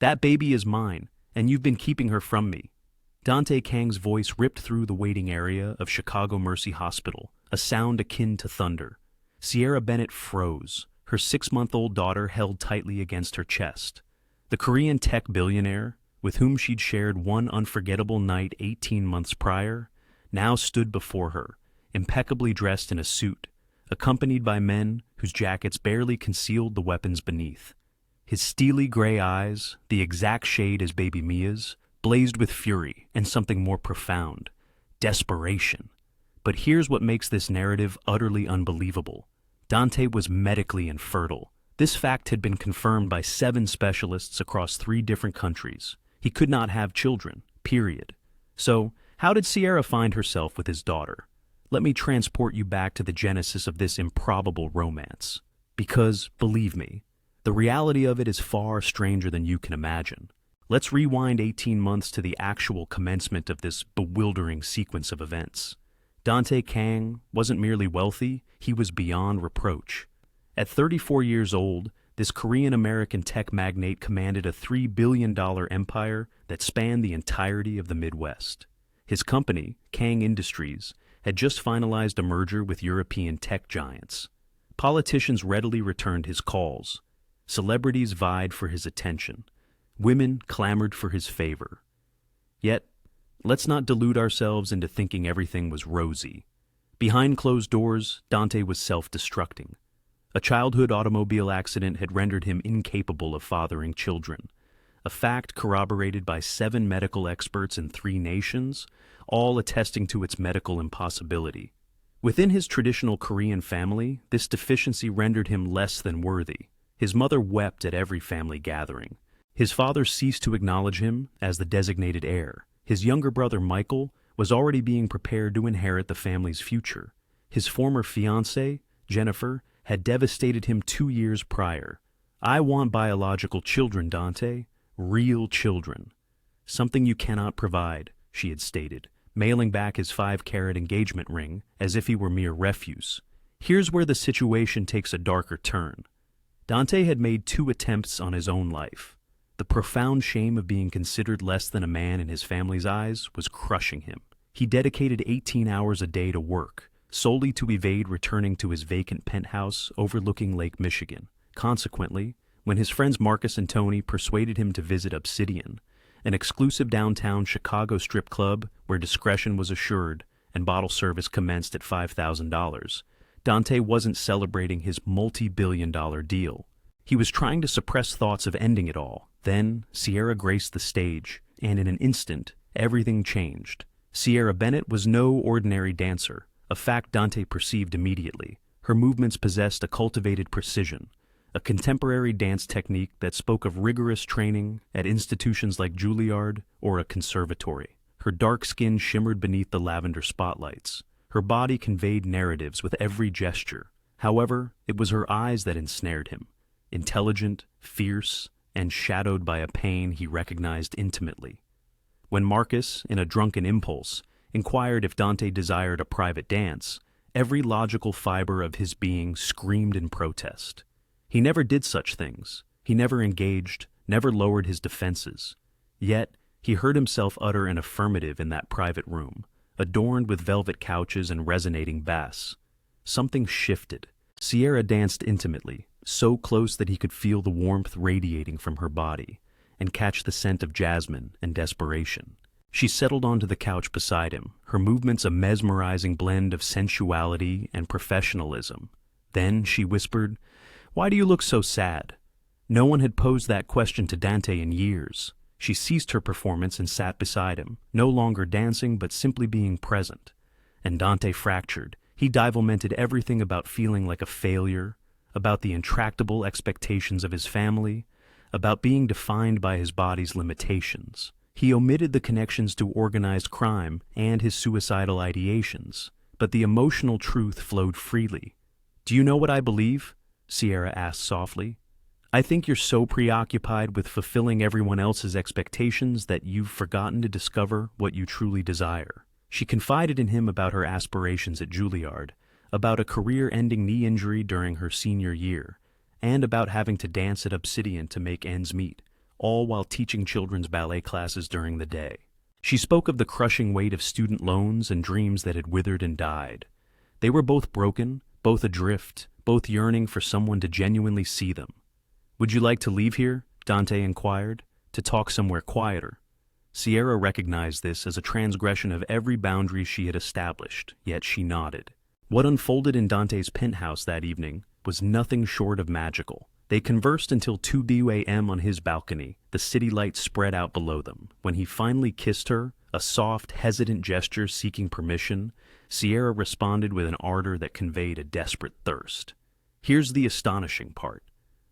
That baby is mine, and you've been keeping her from me. Dante Kang's voice ripped through the waiting area of Chicago Mercy Hospital, a sound akin to thunder. Sierra Bennett froze, her 6-month-old daughter held tightly against her chest. The Korean tech billionaire, with whom she'd shared one unforgettable night 18 months prior, now stood before her, impeccably dressed in a suit, accompanied by men whose jackets barely concealed the weapons beneath. His steely gray eyes, the exact shade as baby Mia's, blazed with fury and something more profound, desperation. But here's what makes this narrative utterly unbelievable. Dante was medically infertile. This fact had been confirmed by 7 specialists across 3 different countries. He could not have children, period. So, how did Sierra find herself with his daughter? Let me transport you back to the genesis of this improbable romance. Because, believe me, the reality of it is far stranger than you can imagine. Let's rewind 18 months to the actual commencement of this bewildering sequence of events. Dante Kang wasn't merely wealthy, he was beyond reproach. At 34 years old, this Korean-American tech magnate commanded a $3 billion empire that spanned the entirety of the Midwest. His company, Kang Industries, had just finalized a merger with European tech giants. Politicians readily returned his calls. Celebrities vied for his attention. Women clamored for his favor. Yet, let's not delude ourselves into thinking everything was rosy. Behind closed doors, Dante was self-destructing. A childhood automobile accident had rendered him incapable of fathering children, a fact corroborated by 7 medical experts in 3 nations, all attesting to its medical impossibility. Within his traditional Korean family, this deficiency rendered him less than worthy. His mother wept at every family gathering. His father ceased to acknowledge him as the designated heir. His younger brother Michael was already being prepared to inherit the family's future. His former fiancée, Jennifer, had devastated him 2 years prior. "I want biological children, Dante. Real children. Something you cannot provide," she had stated, mailing back his 5-carat engagement ring as if he were mere refuse. Here's where the situation takes a darker turn. Dante had made 2 attempts on his own life. The profound shame of being considered less than a man in his family's eyes was crushing him. He dedicated 18 hours a day to work, solely to evade returning to his vacant penthouse overlooking Lake Michigan. Consequently, when his friends Marcus and Tony persuaded him to visit Obsidian, an exclusive downtown Chicago strip club where discretion was assured and bottle service commenced at $5,000, Dante wasn't celebrating his multi-billion-dollar deal. He was trying to suppress thoughts of ending it all. Then, Sierra graced the stage, and in an instant, everything changed. Sierra Bennett was no ordinary dancer, a fact Dante perceived immediately. Her movements possessed a cultivated precision, a contemporary dance technique that spoke of rigorous training at institutions like Juilliard or a conservatory. Her dark skin shimmered beneath the lavender spotlights. Her body conveyed narratives with every gesture. However, it was her eyes that ensnared him. Intelligent, fierce, and shadowed by a pain he recognized intimately. When Marcus, in a drunken impulse, inquired if Dante desired a private dance, every logical fiber of his being screamed in protest. He never did such things. He never engaged, never lowered his defenses. Yet, he heard himself utter an affirmative in that private room, adorned with velvet couches and resonating bass. Something shifted. Sierra danced intimately, so close that he could feel the warmth radiating from her body and catch the scent of jasmine and desperation. She settled onto the couch beside him, her movements a mesmerizing blend of sensuality and professionalism. Then she whispered, "Why do you look so sad?" No one had posed that question to Dante in years. She ceased her performance and sat beside him, no longer dancing but simply being present. And Dante fractured. He divulmented everything about feeling like a failure, about the intractable expectations of his family, about being defined by his body's limitations. He omitted the connections to organized crime and his suicidal ideations, but the emotional truth flowed freely. "Do you know what I believe?" Sierra asked softly. "I think you're so preoccupied with fulfilling everyone else's expectations that you've forgotten to discover what you truly desire." She confided in him about her aspirations at Juilliard, about a career-ending knee injury during her senior year, and about having to dance at Obsidian to make ends meet, all while teaching children's ballet classes during the day. She spoke of the crushing weight of student loans and dreams that had withered and died. They were both broken, both adrift, both yearning for someone to genuinely see them. "Would you like to leave here?" Dante inquired. "To talk somewhere quieter." Sierra recognized this as a transgression of every boundary she had established, yet she nodded. What unfolded in Dante's penthouse that evening was nothing short of magical. They conversed until 2 a.m. on his balcony, the city lights spread out below them. When he finally kissed her, a soft, hesitant gesture seeking permission, Sierra responded with an ardor that conveyed a desperate thirst. Here's the astonishing part.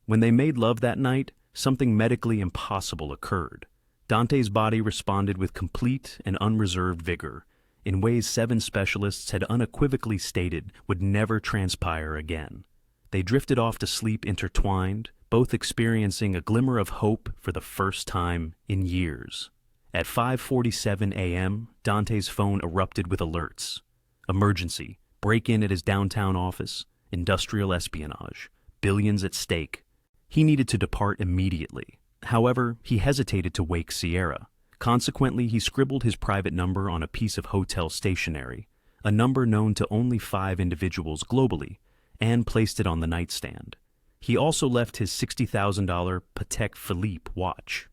When they made love that night, something medically impossible occurred. Dante's body responded with complete and unreserved vigor, in ways 7 specialists had unequivocally stated would never transpire again. They drifted off to sleep intertwined, both experiencing a glimmer of hope for the first time in years. At 5:47 a.m., Dante's phone erupted with alerts. Emergency, break-in at his downtown office, industrial espionage, billions at stake. He needed to depart immediately. However, he hesitated to wake Sierra. Consequently, he scribbled his private number on a piece of hotel stationery, a number known to only 5 individuals globally, and placed it on the nightstand. He also left his $60,000 Patek Philippe watch.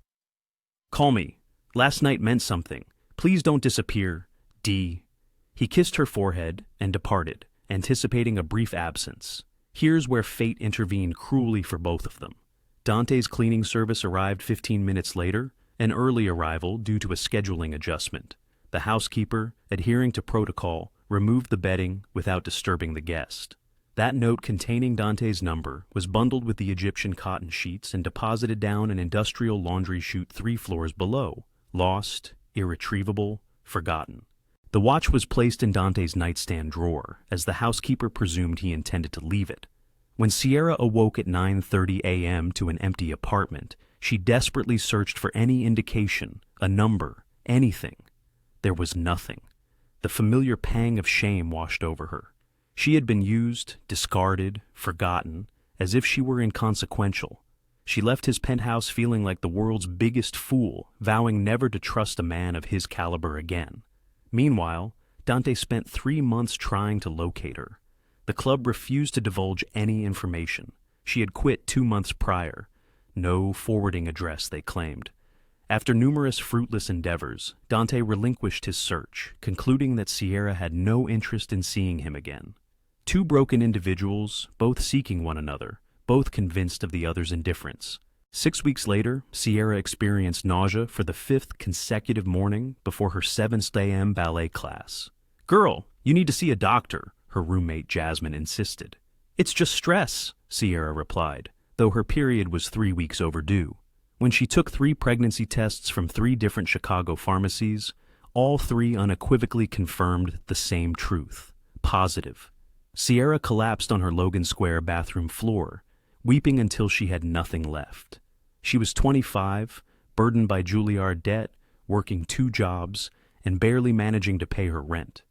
"Call me. Last night meant something. Please don't disappear. D." He kissed her forehead and departed, anticipating a brief absence. Here's where fate intervened cruelly for both of them. Dante's cleaning service arrived 15 minutes later, an early arrival due to a scheduling adjustment. The housekeeper, adhering to protocol, removed the bedding without disturbing the guest. That note containing Dante's number was bundled with the Egyptian cotton sheets and deposited down an industrial laundry chute 3 floors below. Lost, irretrievable, forgotten. The watch was placed in Dante's nightstand drawer, as the housekeeper presumed he intended to leave it. When Sierra awoke at 9:30 a.m. to an empty apartment, she desperately searched for any indication, a number, anything. There was nothing. The familiar pang of shame washed over her. She had been used, discarded, forgotten, as if she were inconsequential. She left his penthouse feeling like the world's biggest fool, vowing never to trust a man of his caliber again. Meanwhile, Dante spent 3 months trying to locate her. The club refused to divulge any information. She had quit 2 months prior. No forwarding address, they claimed. After numerous fruitless endeavors, Dante relinquished his search, concluding that Sierra had no interest in seeing him again. 2 broken individuals, both seeking one another, both convinced of the other's indifference. 6 weeks later, Sierra experienced nausea for the 5th consecutive morning before her 7 a.m. ballet class. "Girl, you need to see a doctor," her roommate Jasmine insisted. "It's just stress," Sierra replied, though her period was 3 weeks overdue. When she took 3 pregnancy tests from 3 different Chicago pharmacies, all 3 unequivocally confirmed the same truth: positive. Sierra collapsed on her Logan Square bathroom floor, weeping until she had nothing left. She was 25, burdened by Juilliard debt, working 2 jobs, and barely managing to pay her rent.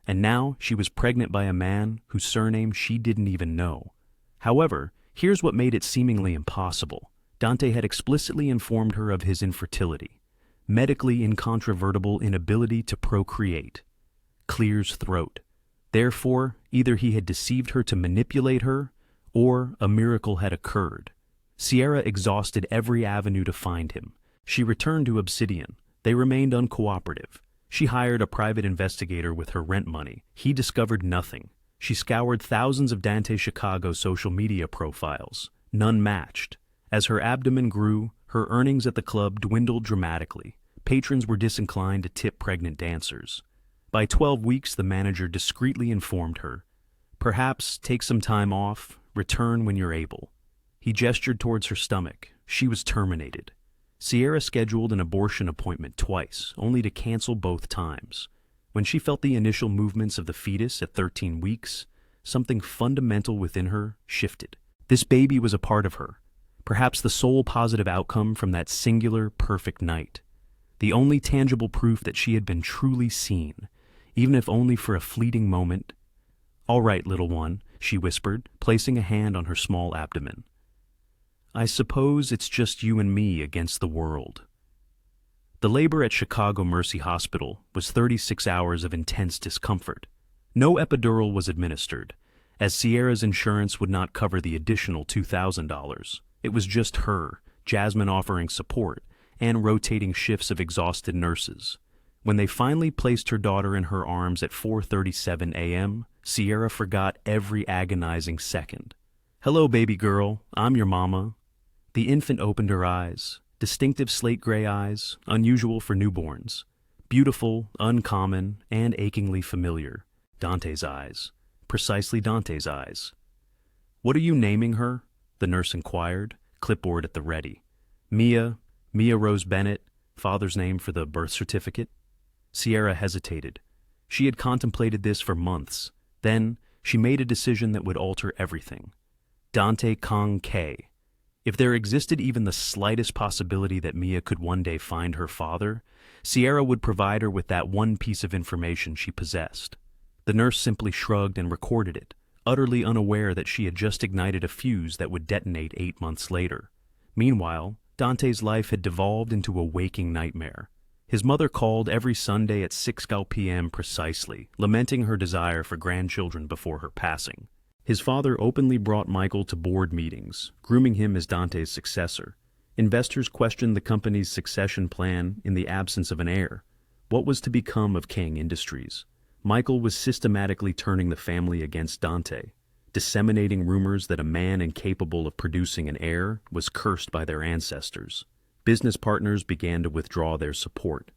And now she was pregnant by a man whose surname she didn't even know. However, here's what made it seemingly impossible. Dante had explicitly informed her of his infertility, medically incontrovertible inability to procreate. Clear's throat. Therefore, either he had deceived her to manipulate her, or a miracle had occurred. Sierra exhausted every avenue to find him. She returned to Obsidian. They remained uncooperative. She hired a private investigator with her rent money. He discovered nothing. She scoured thousands of Dante Chicago social media profiles. None matched. As her abdomen grew, her earnings at the club dwindled dramatically. Patrons were disinclined to tip pregnant dancers. By 12 weeks, the manager discreetly informed her, "Perhaps take some time off, return when you're able." He gestured towards her stomach. She was terminated. Sierra scheduled an abortion appointment twice, only to cancel both times. When she felt the initial movements of the fetus at 13 weeks, something fundamental within her shifted. This baby was a part of her, perhaps the sole positive outcome from that singular, perfect night. The only tangible proof that she had been truly seen, even if only for a fleeting moment. "All right, little one," she whispered, placing a hand on her small abdomen. I suppose it's just you and me against the world. The labor at Chicago Mercy Hospital was 36 hours of intense discomfort. No epidural was administered, as Sierra's insurance would not cover the additional $2,000. It was just her, Jasmine offering support, and rotating shifts of exhausted nurses. When they finally placed her daughter in her arms at 4:37 a.m., Sierra forgot every agonizing second. "Hello, baby girl. I'm your mama." The infant opened her eyes, distinctive slate gray eyes, unusual for newborns. Beautiful, uncommon, and achingly familiar. Dante's eyes. Precisely Dante's eyes. "What are you naming her?" the nurse inquired, clipboard at the ready. Mia Rose Bennett, father's name for the birth certificate. Sierra hesitated. She had contemplated this for months. Then, she made a decision that would alter everything. Dante Kong K. If there existed even the slightest possibility that Mia could one day find her father, Sierra would provide her with that one piece of information she possessed. The nurse simply shrugged and recorded it, utterly unaware that she had just ignited a fuse that would detonate 8 months later. Meanwhile, Dante's life had devolved into a waking nightmare. His mother called every Sunday at 6 p.m. precisely, lamenting her desire for grandchildren before her passing. His father openly brought Michael to board meetings, grooming him as Dante's successor. Investors questioned the company's succession plan in the absence of an heir. What was to become of Kang Industries? Michael was systematically turning the family against Dante, disseminating rumors that a man incapable of producing an heir was cursed by their ancestors. Business partners began to withdraw their support.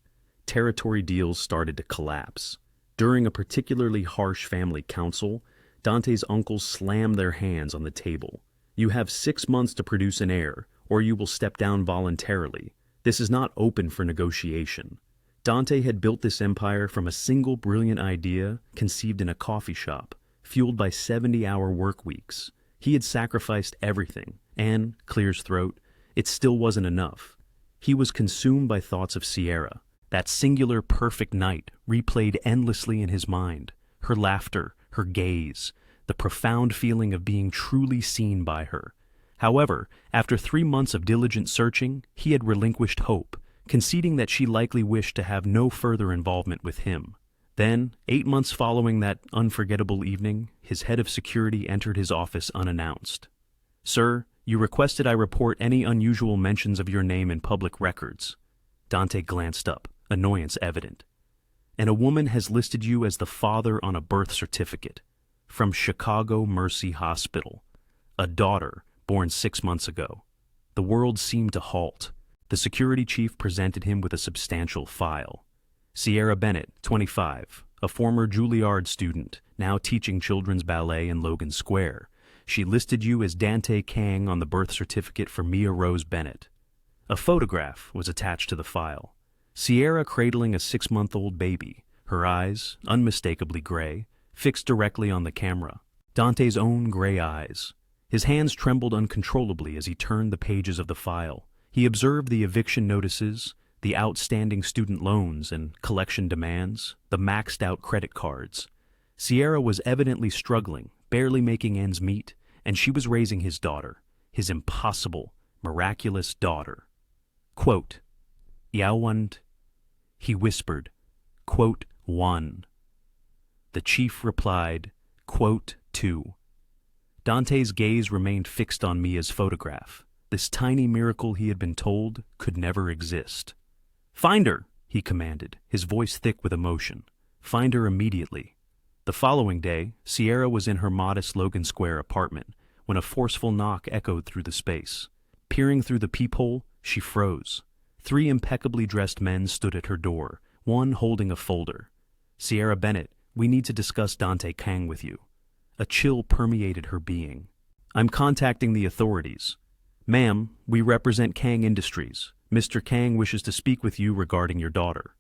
Territory deals started to collapse. During a particularly harsh family council, Dante's uncles slammed their hands on the table. "You have 6 months to produce an heir, or you will step down voluntarily. This is not open for negotiation." Dante had built this empire from a single brilliant idea conceived in a coffee shop, fueled by 70-hour work weeks. He had sacrificed everything, and, clear his throat, it still wasn't enough. He was consumed by thoughts of Sierra, that singular perfect night replayed endlessly in his mind, her laughter, her gaze, the profound feeling of being truly seen by her. However, after 3 months of diligent searching, he had relinquished hope, conceding that she likely wished to have no further involvement with him. Then, 8 months following that unforgettable evening, his head of security entered his office unannounced. "Sir, you requested I report any unusual mentions of your name in public records." Dante glanced up, annoyance evident. "And a woman has listed you as the father on a birth certificate. From Chicago Mercy Hospital. A daughter, born 6 months ago." The world seemed to halt. The security chief presented him with a substantial file. Sierra Bennett, 25, a former Juilliard student, now teaching children's ballet in Logan Square. She listed you as Dante Kang on the birth certificate for Mia Rose Bennett. A photograph was attached to the file. Sierra cradling a 6-month-old baby, her eyes, unmistakably gray, fixed directly on the camera. Dante's own gray eyes. His hands trembled uncontrollably as he turned the pages of the file. He observed the eviction notices, the outstanding student loans and collection demands, the maxed-out credit cards. Sierra was evidently struggling, barely making ends meet, and she was raising his daughter, his impossible, miraculous daughter. Quote, "Yawand," he whispered, quote, "one." The chief replied, quote, "two." Dante's gaze remained fixed on Mia's photograph. This tiny miracle, he had been told, could never exist. "Find her," he commanded, his voice thick with emotion. "Find her immediately." The following day, Sierra was in her modest Logan Square apartment when a forceful knock echoed through the space. Peering through the peephole, she froze. 3 impeccably dressed men stood at her door, one holding a folder. "Sierra Bennett, we need to discuss Dante Kang with you." A chill permeated her being. "I'm contacting the authorities." "Ma'am, we represent Kang Industries. Mr. Kang wishes to speak with you regarding your daughter."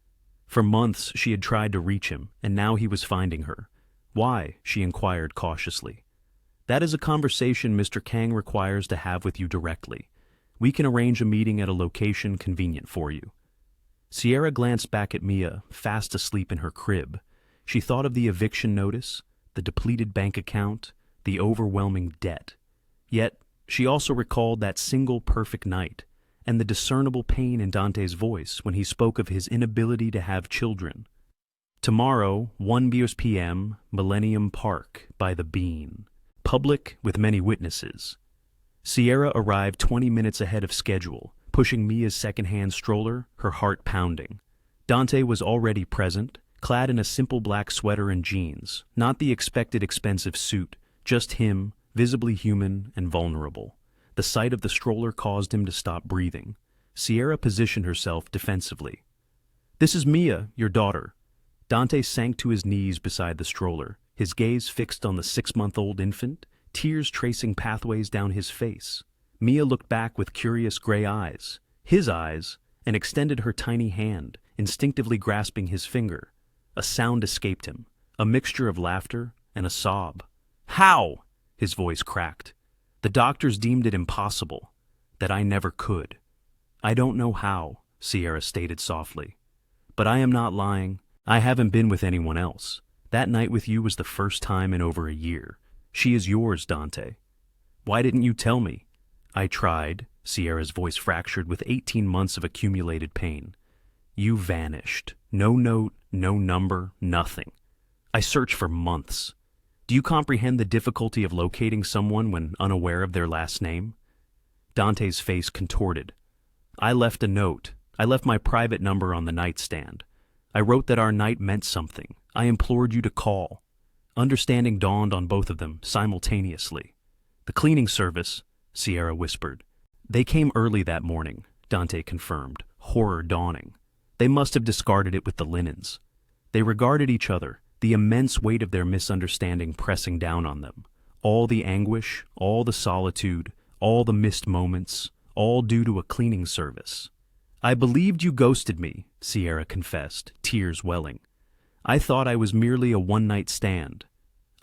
For months she had tried to reach him, and now he was finding her. "Why?" she inquired cautiously. "That is a conversation Mr. Kang requires to have with you directly. We can arrange a meeting at a location convenient for you." Sierra glanced back at Mia, fast asleep in her crib. She thought of the eviction notice, the depleted bank account, the overwhelming debt. Yet, She also recalled that single perfect night, and the discernible pain in Dante's voice when he spoke of his inability to have children. Tomorrow, 1 p.m., Millennium Park, by the Bean. Public with many witnesses. Sierra arrived 20 minutes ahead of schedule, pushing Mia's second-hand stroller, her heart pounding. Dante was already present, clad in a simple black sweater and jeans, not the expected expensive suit, just him, visibly human and vulnerable. The sight of the stroller caused him to stop breathing. Sierra positioned herself defensively. "This is Mia, your daughter." Dante sank to his knees beside the stroller, his gaze fixed on the 6-month-old infant, tears tracing pathways down his face. Mia looked back with curious gray eyes, his eyes, and extended her tiny hand, instinctively grasping his finger. A sound escaped him, a mixture of laughter and a sob. "How?" His voice cracked. "The doctors deemed it impossible, that I never could." "I don't know how," Sierra stated softly. "But I am not lying. I haven't been with anyone else. That night with you was the first time in over a year. She is yours, Dante." "Why didn't you tell me?" "I tried," Sierra's voice fractured with 18 months of accumulated pain. "You vanished. No note, no number, nothing. I searched for months. Do you comprehend the difficulty of locating someone when unaware of their last name?" Dante's face contorted. "I left a note. I left my private number on the nightstand. I wrote that our night meant something. I implored you to call." Understanding dawned on both of them simultaneously. "The cleaning service," Sierra whispered. "They came early that morning," Dante confirmed, horror dawning. "They must have discarded it with the linens." They regarded each other, the immense weight of their misunderstanding pressing down on them. All the anguish, all the solitude, all the missed moments, all due to a cleaning service. "I believed you ghosted me," Sierra confessed, tears welling. "I thought I was merely a one-night stand.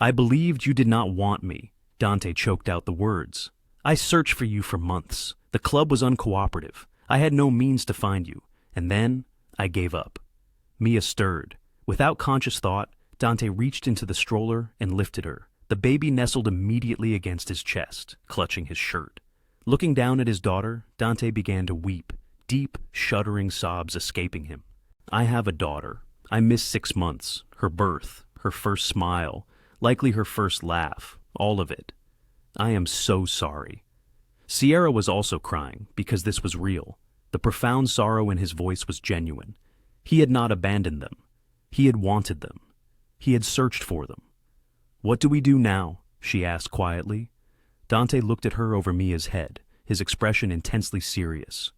I believed you did not want me." Dante choked out the words. "I searched for you for months. The club was uncooperative. I had no means to find you. And then I gave up." Mia stirred. Without conscious thought, Dante reached into the stroller and lifted her. The baby nestled immediately against his chest, clutching his shirt. Looking down at his daughter, Dante began to weep, deep, shuddering sobs escaping him. "I have a daughter. I missed 6 months, her birth, her first smile, likely her first laugh, all of it. I am so sorry." Sierra was also crying, because this was real. The profound sorrow in his voice was genuine. He had not abandoned them. He had wanted them. He had searched for them. "What do we do now?" she asked quietly. Dante looked at her over Mia's head, his expression intensely serious.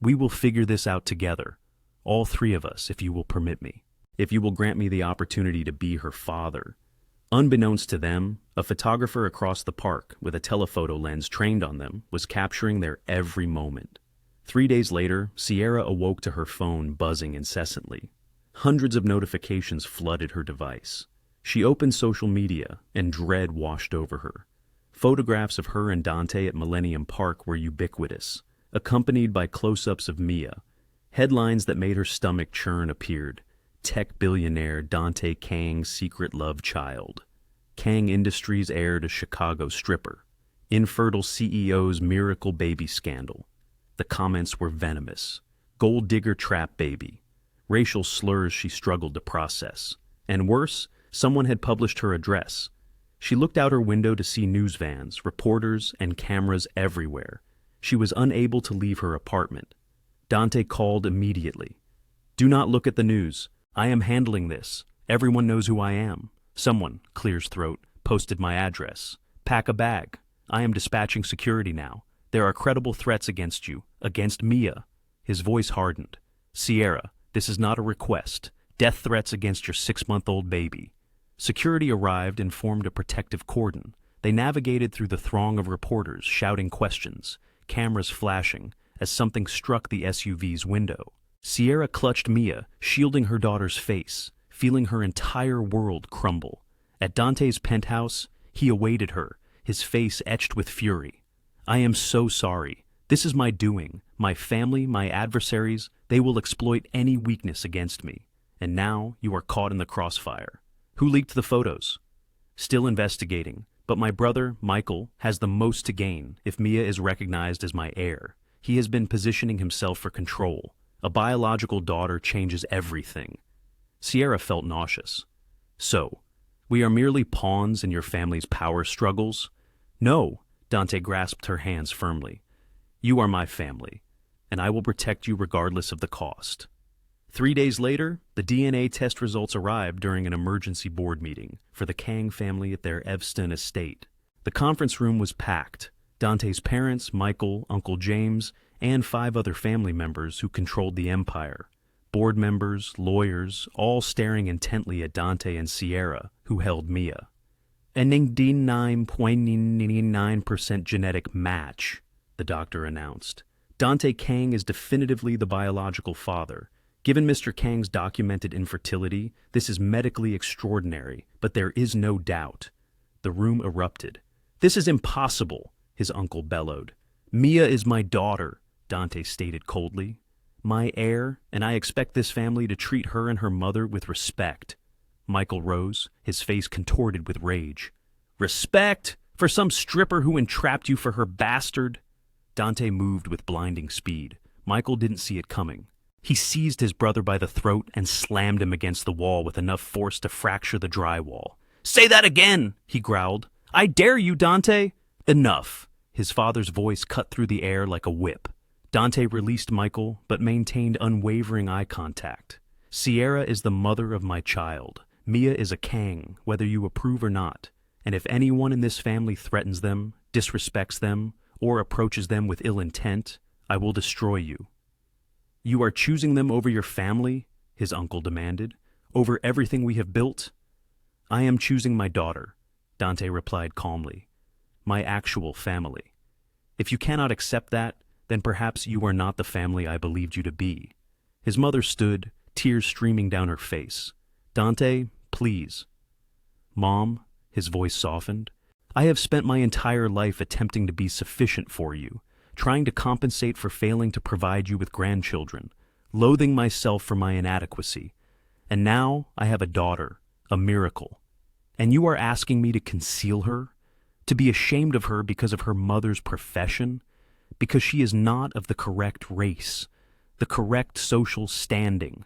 "We will figure this out together, all 3 of us, if you will permit me. If you will grant me the opportunity to be her father." Unbeknownst to them, a photographer across the park with a telephoto lens trained on them was capturing their every moment. 3 days later, Sierra awoke to her phone buzzing incessantly. Hundreds of notifications flooded her device. She opened social media, and dread washed over her. Photographs of her and Dante at Millennium Park were ubiquitous, accompanied by close-ups of Mia. Headlines that made her stomach churn appeared. Tech billionaire Dante Kang's secret love child. Kang Industries heir to Chicago stripper. Infertile CEO's miracle baby scandal. The comments were venomous. Gold digger trap baby. Racial slurs she struggled to process. And worse, someone had published her address. She looked out her window to see news vans, reporters, and cameras everywhere. She was unable to leave her apartment. Dante called immediately. "Do not look at the news. I am handling this. Everyone knows who I am." Someone, clears throat, posted my address. "Pack a bag. I am dispatching security now. There are credible threats against you, against Mia." His voice hardened. "Sierra, this is not a request. Death threats against your 6-month-old baby." Security arrived and formed a protective cordon. They navigated through the throng of reporters, shouting questions, cameras flashing, as something struck the SUV's window. Sierra clutched Mia, shielding her daughter's face, feeling her entire world crumble. At Dante's penthouse, he awaited her, his face etched with fury. "I am so sorry. This is my doing. My family, my adversaries, they will exploit any weakness against me. And now you are caught in the crossfire. Who leaked the photos?" "Still investigating. But my brother, Michael, has the most to gain if Mia is recognized as my heir. He has been positioning himself for control. A biological daughter changes everything. Sierra felt nauseous. So, we are merely pawns in your family's power struggles? No, Dante grasped her hands firmly. You are my family, and I will protect you regardless of the cost. 3 days later, the DNA test results arrived during an emergency board meeting for the Kang family at their Evston estate. The conference room was packed. Dante's parents, Michael, Uncle James, and 5 other family members who controlled the empire. Board members, lawyers, all staring intently at Dante and Sierra, who held Mia. A 99.99% genetic match, the doctor announced. Dante Kang is definitively the biological father. Given Mr. Kang's documented infertility, this is medically extraordinary, but there is no doubt. The room erupted. This is impossible, his uncle bellowed. Mia is my daughter, Dante stated coldly. My heir, and I expect this family to treat her and her mother with respect. Michael rose, his face contorted with rage. Respect? For some stripper who entrapped you for her bastard? Dante moved with blinding speed. Michael didn't see it coming. He seized his brother by the throat and slammed him against the wall with enough force to fracture the drywall. Say that again, he growled. I dare you, Dante. Enough. His father's voice cut through the air like a whip. Dante released Michael, but maintained unwavering eye contact. Sierra is the mother of my child. Mia is a Kang, whether you approve or not. And if anyone in this family threatens them, disrespects them, or approaches them with ill intent, I will destroy you. You are choosing them over your family? His uncle demanded. Over everything we have built? I am choosing my daughter, Dante replied calmly. My actual family. If you cannot accept that, then perhaps you are not the family I believed you to be. His mother stood, tears streaming down her face. Dante, please. Mom, his voice softened. I have spent my entire life attempting to be sufficient for you, trying to compensate for failing to provide you with grandchildren, loathing myself for my inadequacy. And now I have a daughter, a miracle. And you are asking me to conceal her? To be ashamed of her because of her mother's profession? Because she is not of the correct race, the correct social standing.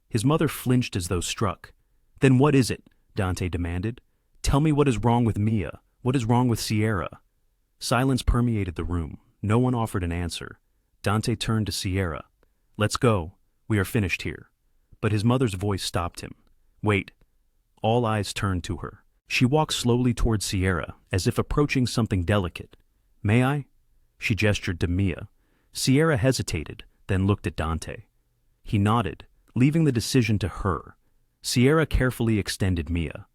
His mother flinched as though struck. Then what is it? Dante demanded. Tell me what is wrong with Mia. What is wrong with Sierra? Silence permeated the room. No one offered an answer. Dante turned to Sierra. Let's go. We are finished here. But his mother's voice stopped him. Wait. All eyes turned to her. She walked slowly toward Sierra, as if approaching something delicate. May I? She gestured to Mia. Sierra hesitated, then looked at Dante. He nodded, leaving the decision to her. Sierra carefully extended Mia.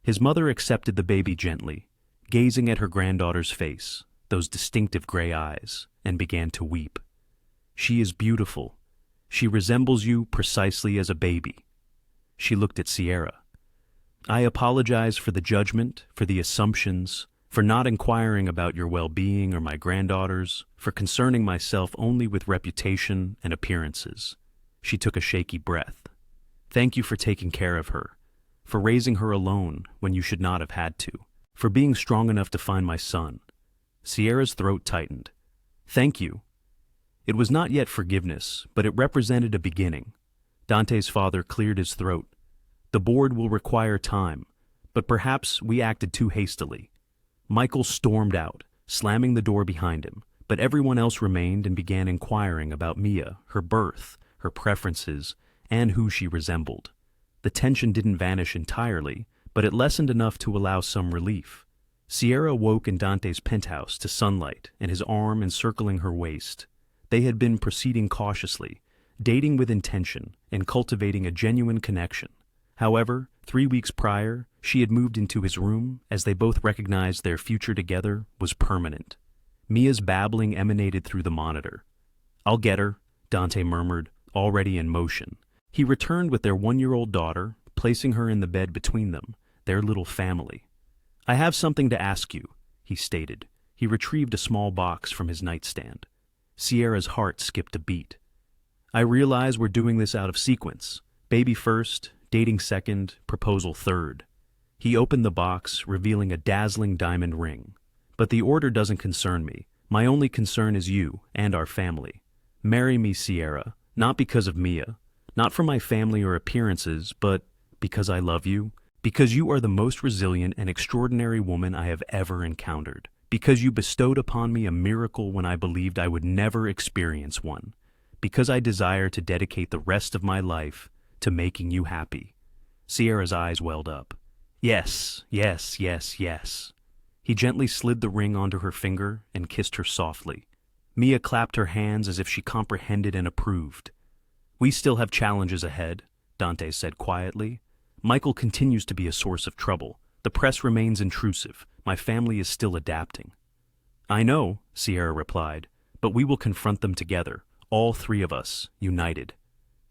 His mother accepted the baby gently, gazing at her granddaughter's face, those distinctive gray eyes, and began to weep. She is beautiful. She resembles you precisely as a baby. She looked at Sierra. I apologize for the judgment, for the assumptions, for not inquiring about your well-being or my granddaughters, for concerning myself only with reputation and appearances. She took a shaky breath. Thank you for taking care of her, for raising her alone when you should not have had to, for being strong enough to find my son. Sierra's throat tightened. Thank you. It was not yet forgiveness, but it represented a beginning. Dante's father cleared his throat. The board will require time, but perhaps we acted too hastily. Michael stormed out, slamming the door behind him, but everyone else remained and began inquiring about Mia, her birth, her preferences, and who she resembled. The tension didn't vanish entirely, but it lessened enough to allow some relief. Sierra woke in Dante's penthouse to sunlight and his arm encircling her waist. They had been proceeding cautiously, dating with intention and cultivating a genuine connection. However, 3 weeks prior, she had moved into his room as they both recognized their future together was permanent. Mia's babbling emanated through the monitor. I'll get her, Dante murmured, already in motion. He returned with their 1-year-old daughter, placing her in the bed between them, their little family. I have something to ask you, he stated. He retrieved a small box from his nightstand. Sierra's heart skipped a beat. I realize we're doing this out of sequence. Baby first, dating second, proposal third. He opened the box, revealing a dazzling diamond ring. But the order doesn't concern me. My only concern is you and our family. Marry me, Sierra, not because of Mia, not for my family or appearances, but because I love you, because you are the most resilient and extraordinary woman I have ever encountered, because you bestowed upon me a miracle when I believed I would never experience one, because I desire to dedicate the rest of my life to making you happy. Sierra's eyes welled up. Yes, yes, yes, yes. He gently slid the ring onto her finger and kissed her softly. Mia clapped her hands as if she comprehended and approved. We still have challenges ahead, Dante said quietly. Michael continues to be a source of trouble. The press remains intrusive. My family is still adapting. I know, Sierra replied, but we will confront them together, all three of us, united.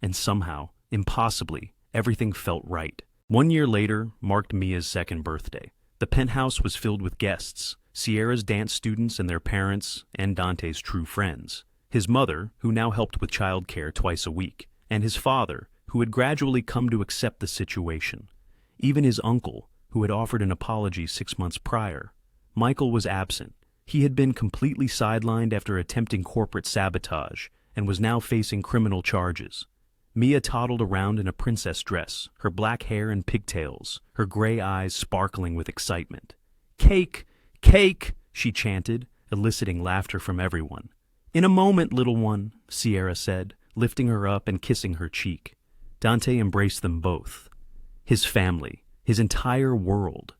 And somehow, impossibly, everything felt right. 1 year later marked Mia's second birthday. The penthouse was filled with guests, Sierra's dance students and their parents, and Dante's true friends. His mother, who now helped with childcare twice a week, and his father, who had gradually come to accept the situation. Even his uncle, who had offered an apology 6 months prior. Michael was absent. He had been completely sidelined after attempting corporate sabotage and was now facing criminal charges. Mia toddled around in a princess dress, her black hair in pigtails, her gray eyes sparkling with excitement. Cake! Cake! She chanted, eliciting laughter from everyone. In a moment, little one, Sierra said, lifting her up and kissing her cheek. Dante embraced them both. His family, his entire world.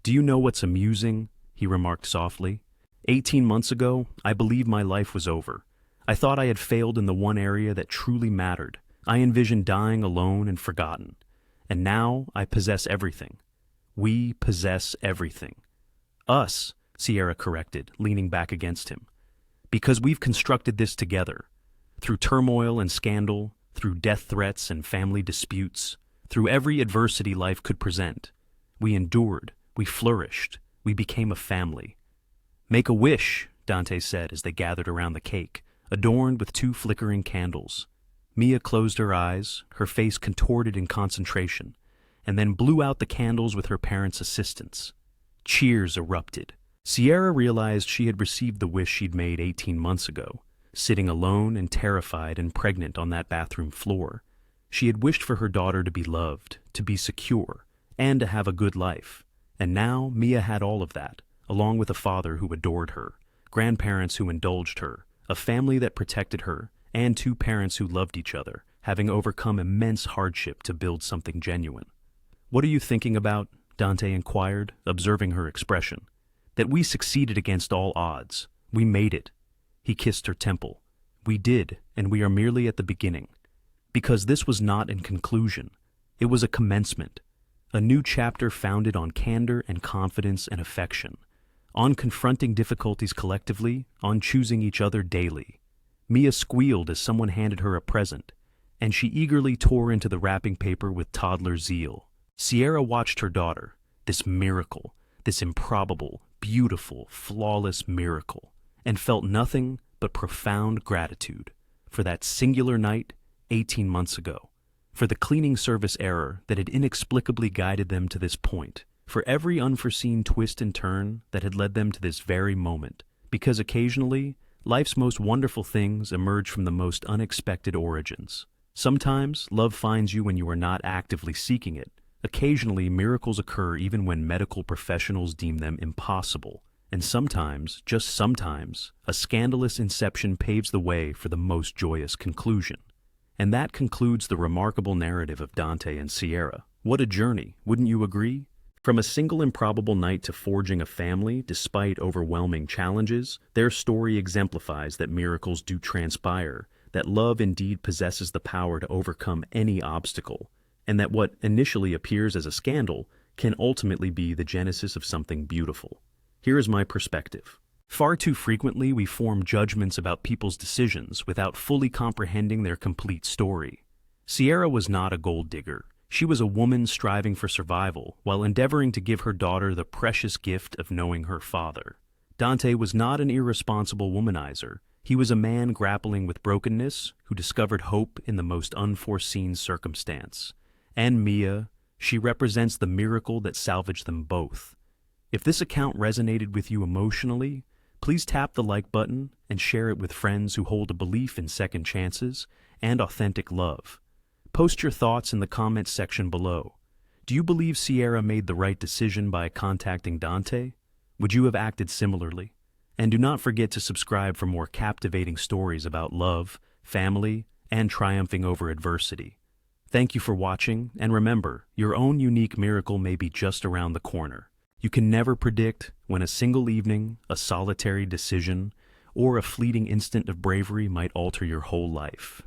Do you know what's amusing? He remarked softly. 18 months ago, I believed my life was over. I thought I had failed in the one area that truly mattered. I envisioned dying alone and forgotten. And now I possess everything. We possess everything. Us, Sierra corrected, leaning back against him. Because we've constructed this together. Through turmoil and scandal, through death threats and family disputes, through every adversity life could present. We endured, we flourished, we became a family. Make a wish, Dante said as they gathered around the cake, adorned with 2 flickering candles. Mia closed her eyes, her face contorted in concentration, and then blew out the candles with her parents' assistance. Cheers erupted. Sierra realized she had received the wish she'd made 18 months ago, sitting alone and terrified and pregnant on that bathroom floor. She had wished for her daughter to be loved, to be secure, and to have a good life. And now Mia had all of that, along with a father who adored her, grandparents who indulged her, a family that protected her, and 2 parents who loved each other, having overcome immense hardship to build something genuine. What are you thinking about? Dante inquired, observing her expression. That we succeeded against all odds. We made it. He kissed her temple. We did, and we are merely at the beginning. Because this was not a conclusion. It was a commencement. A new chapter founded on candor and confidence and affection. On confronting difficulties collectively, on choosing each other daily. Mia squealed as someone handed her a present, and she eagerly tore into the wrapping paper with toddler zeal. Sierra watched her daughter, this miracle, this improbable, beautiful, flawless miracle, and felt nothing but profound gratitude for that singular night 18 months ago, for the cleaning service error that had inexplicably guided them to this point, for every unforeseen twist and turn that had led them to this very moment, because occasionally, life's most wonderful things emerge from the most unexpected origins. Sometimes, love finds you when you are not actively seeking it. Occasionally, miracles occur even when medical professionals deem them impossible. And sometimes, just sometimes, a scandalous inception paves the way for the most joyous conclusion. And that concludes the remarkable narrative of Dante and Sierra. What a journey, wouldn't you agree? From a single improbable night to forging a family despite overwhelming challenges, their story exemplifies that miracles do transpire, that love indeed possesses the power to overcome any obstacle, and that what initially appears as a scandal can ultimately be the genesis of something beautiful. Here is my perspective. Far too frequently we form judgments about people's decisions without fully comprehending their complete story. Sierra was not a gold digger. She was a woman striving for survival while endeavoring to give her daughter the precious gift of knowing her father. Dante was not an irresponsible womanizer. He was a man grappling with brokenness who discovered hope in the most unforeseen circumstance. And Mia, She represents the miracle that salvaged them both. If this account resonated with you emotionally, please tap the like button and share it with friends who hold a belief in second chances and authentic love. Post your thoughts in the comments section below. Do you believe Sierra made the right decision by contacting Dante? Would you have acted similarly? And do not forget to subscribe for more captivating stories about love, family, and triumphing over adversity. Thank you for watching, and remember, your own unique miracle may be just around the corner. You can never predict when a single evening, a solitary decision, or a fleeting instant of bravery might alter your whole life.